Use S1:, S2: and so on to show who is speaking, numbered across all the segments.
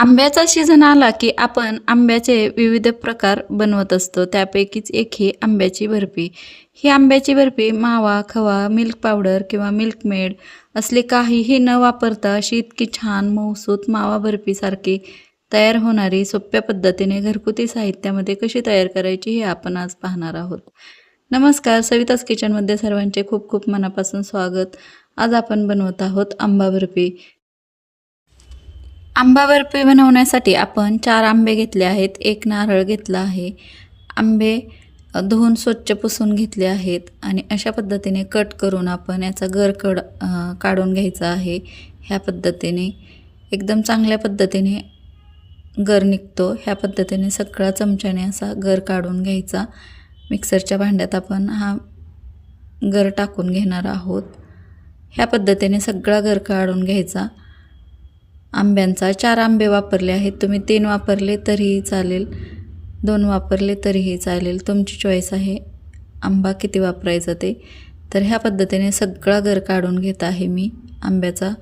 S1: आंब्याचा सीझन आला की आपण आंब्याचे विविध प्रकार बनवत असतो. त्यापैकीच एक ही आंब्याची बर्फी. ही आंब्याची बर्फी मावा, खवा, मिल्क पावडर किंवा मिल्क मेड असले काहीही न वापरता अशी इतकी छान मऊसूत मावा बर्फीसारखी तयार होणारी सोप्या पद्धतीने घरगुती साहित्यामध्ये कशी तयार करायची हे आपण आज पाहणार आहोत. नमस्कार, सविताज किचनमध्ये सर्वांचे खूप खूप मनापासून स्वागत. आज आपण बनवत आहोत आंबा बर्फी. आंबा बर्फी बनवण्यासाठी आपण 4 आंबे घेतले आहेत, 1 नारळ घेतला आहे. आंबे धुवून स्वच्छ पुसून घेतले आहेत आणि अशा पद्धतीने कट करून आपण याचा गर काढून घ्यायचा आहे. ह्या पद्धतीने एकदम चांगल्या पद्धतीने गर निघतो. ह्या पद्धतीने सगळा चमच्याने असा गर काढून घ्यायचा. मिक्सरच्या भांड्यात आपण हा गर टाकून घेणार आहोत. ह्या पद्धतीने सगळा गर काढून घ्यायचा. आंब्यांचा 4 आंबे वापरले आहेत. तुम्ही 3 वापरले तरीही चालेल, 2 वापरले तरीही चालेल, तुमची चॉईस आहे आंबा किती वापरायचा ते. तर ह्या पद्धतीने सगळा गर काढून घेत आहे मी आंब्याचा.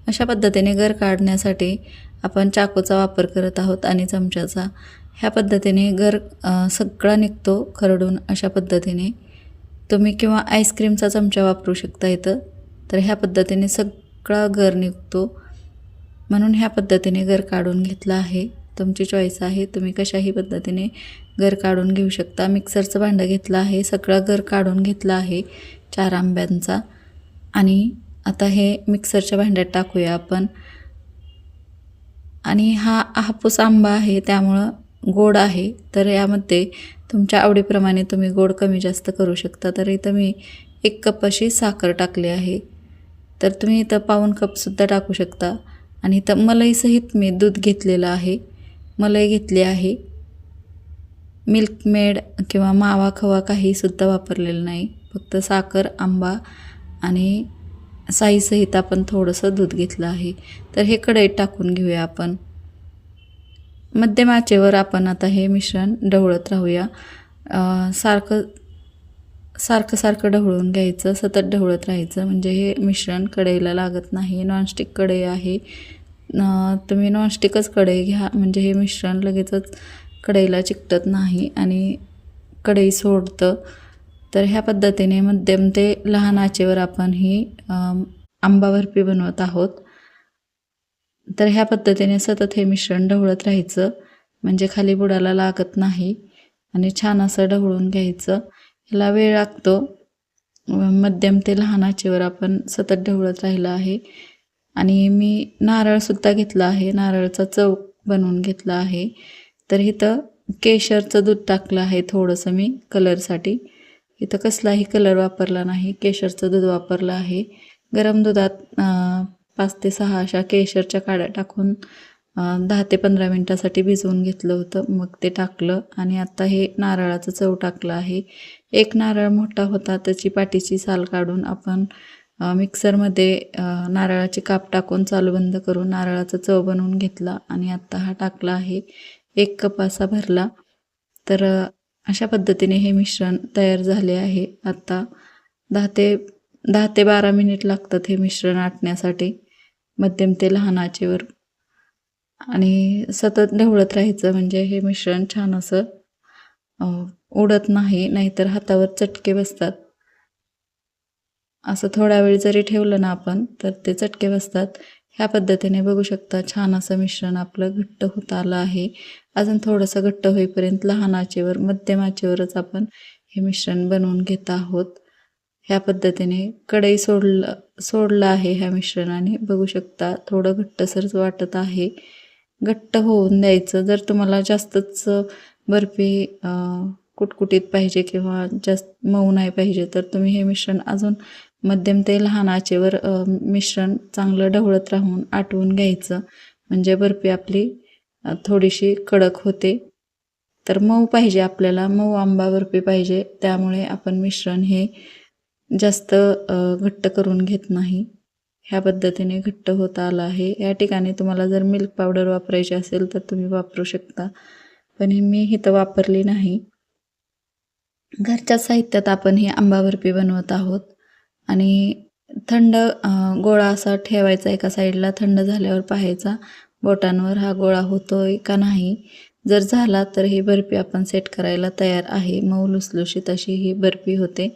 S1: अशा पद्धतीने गर काढण्यासाठी आपण चाकूचा वापर करत आहोत आणि चमच्याचा. ह्या पद्धतीने गर सगळा निघतो खरडून. अशा पद्धतीने तुम्ही किंवा आईस्क्रीमचा चमचा वापरू शकता इथं. तर ह्या पद्धतीने सगळा गर निघतो, म्हणून ह्या पद्धतीने गर काढून घेतला आहे. तुमची चॉईस आहे, तुम्ही कशाही पद्धतीने गर काढून घेऊ शकता. मिक्सरचं भांडं घेतलं आहे, सगळा गर काढून घेतला आहे 4 आंब्यांचा. आणि आता हे मिक्सरच्या भांड्यात टाकूया आपण. आणि हा हापूस आंबा आहे त्यामुळं गोड आहे, तर यामध्ये तुमच्या आवडीप्रमाणे तुम्ही गोड कमी जास्त करू शकता. तर इथं मी 1 कप अशी साखर टाकली आहे, तर तुम्ही इथं पाऊण कपसुद्धा टाकू शकता. आणि इथं मलईसहित मी दूध घेतलेलं आहे, मलई घेतली आहे. मिल्क मेड किंवा मावा खवा काहीसुद्धा वापरलेलं नाही, फक्त साखर, आंबा आणि साईसहित आपण थोडंसं दूध घेतलं आहे. तर हे कढईत टाकून घेऊया आपण. मध्यम आचेवर आपण आता हे मिश्रण ढवळत राहूया. सारखं ढवळून घ्यायचं, सतत ढवळत राहायचं, म्हणजे हे मिश्रण कढईला लागत नाही. नॉनस्टिक कढई आहे, तुम्ही नॉनस्टिकच कढई घ्या, म्हणजे हे मिश्रण लगेचच कढईला चिकटत नाही आणि कढई सोडतं. तर ह्या पद्धतीने मध्यम ते लहान आचेवर आपण ही आंबा बर्फी बनवत आहोत. तर ह्या पद्धतीने सतत हे मिश्रण ढवळत राहायचं, म्हणजे खाली बुडाला लागत नाही. आणि छान असं ढवळून घ्यायचं. ह्याला वेळ लागतो. मध्यम ते लहान आचेवर आपण सतत ढवळत राहिलं आहे. आणि मी नारळसुद्धा घेतला आहे, नारळाचा चव बनवून घेतला आहे. तर इथं केशरचं दूध टाकलं आहे थोडंसं मी कलरसाठी. इथं कसलाही कलर वापरला नाही, केशरचं दूध वापरलं आहे. गरम दुधात 5 ते 6 अशा केशरच्या काड्या टाकून 10 ते 15 मिनटासाठी भिजवून घेतलं होतं, मग ते टाकलं. आणि आता हे नारळाचं चव टाकलं आहे. 1 नारळ मोठा होता, त्याची पाठीची साल काढून आपण मिक्सरमध्ये नारळाचे काप टाकून चालू बंद करून नारळाचा चव बनवून घेतला. आणि आत्ता हा टाकला आहे, 1 कप असा भरला. तर अशा पद्धतीने हे मिश्रण तयार झाले आहे. आता 10 ते 12 मिनिट लागतात हे मिश्रण आटण्यासाठी, मध्यम ते लहान आचेवर. आणि सतत ढवळत राहायचं, म्हणजे हे मिश्रण छान असं उडत नाही, नाहीतर हातावर चटके बसतात. असं थोडा वेळ जरी ठेवलं ना आपण तर ते चटके बसतात. ह्या पद्धतीने बघू शकता छान असं मिश्रण आपलं घट्ट होत आलं आहे. अजून थोडंसं घट्ट होईपर्यंत लहान आचेवर, मध्यम आचेवरच आपण हे मिश्रण बनवून घेत आहोत. ह्या पद्धतीने कढई सोडलं आहे ह्या मिश्रणाने. बघू शकता थोडं घट्टसरच वाटत आहे. घट्ट होऊन द्यायचं. जर तुम्हाला जास्तच बर्फी कुटकुटीत पाहिजे किंवा जास्त मऊ नाही पाहिजे, तर तुम्ही हे मिश्रण अजून मध्यम ते लहान आचेवर मिश्रण चांगलं ढवळत राहून आटवून घ्यायचं, म्हणजे बर्फी आपली थोडीशी कडक होते. तर मऊ पाहिजे आपल्याला, मऊ आंबा बर्फी पाहिजे, त्यामुळे आपण मिश्रण हे जास्त घट्ट करून घेत नाही. ह्या पद्धतीने घट्ट होत आलं आहे. या ठिकाणी तुम्हाला जर मिल्क पावडर वापरायची असेल तर तुम्ही वापरू शकता, पण मी इथं वापरली नाही. घरच्या साहित्यात आपण ही आंबा बर्फी बनवत आहोत. आणि थंड गोळा असा ठेवायचा एका साईडला, थंड झाल्यावर पाहायचा, बोटांवर हा गोळा होतोय का नाही. जर झाला तर ही बर्फी आपण सेट करायला तयार आहे. मऊ लुसलुशीत अशी ही बर्फी होते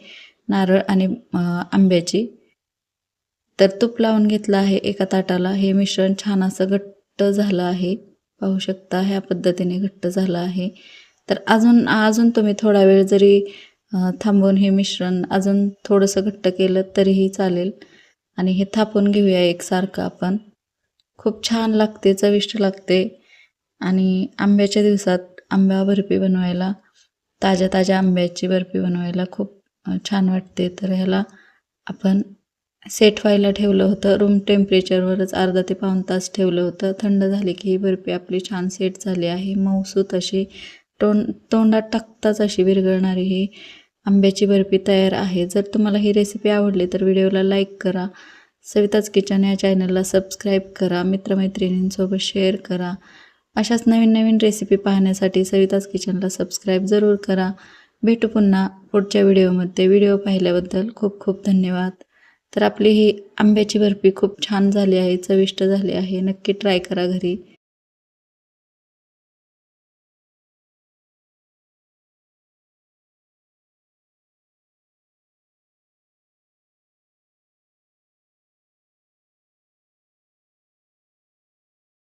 S1: नारळ आणि आंब्याची. तर तूप लावून घेतलं आहे एका ताटाला. हे मिश्रण छान असं घट्ट झालं आहे. पाहू शकता ह्या पद्धतीने घट्ट झालं आहे. तर अजून तुम्ही थोडा वेळ जरी थांबवून हे मिश्रण अजून थोडंसं घट्ट केलं तरीही चालेल. आणि हे थापून घेऊया एकसारखं आपण. खूप छान लागते, चविष्ट लागते. आणि आंब्याच्या दिवसात आंबा बर्फी बनवायला, ताज्या ताज्या आंब्याची बर्फी बनवायला खूप छान वाटते. तर ह्याला आपण सेट व्हायला ठेवलं होतं. रूम टेम्परेचरवरच अर्धा ते पाऊण तास ठेवलं होतं. थंड झाली की ही बर्फी आपली छान सेट झाली आहे. मऊसूत अशी तोंडात टाकताच अशी विरघळणारी ही आंब्याची बर्फी तयार आहे. जर तुम्हाला ही रेसिपी आवडली तर व्हिडिओला लाईक करा. सविताज किचन या चॅनलला सबस्क्राईब करा. मित्रमैत्रिणींसोबत शेअर करा. अशाच नवीन नवीन रेसिपी पाहण्यासाठी सविताज किचनला सबस्क्राईब जरूर करा. भेटू पुन्हा पुढच्या व्हिडिओमध्ये. व्हिडिओ पाहिल्याबद्दल खूप खूप धन्यवाद. तर आपली ही आंब्याची बर्फी खूप छान झाली आहे, चविष्ट झाली आहे. नक्की ट्राय करा घरी.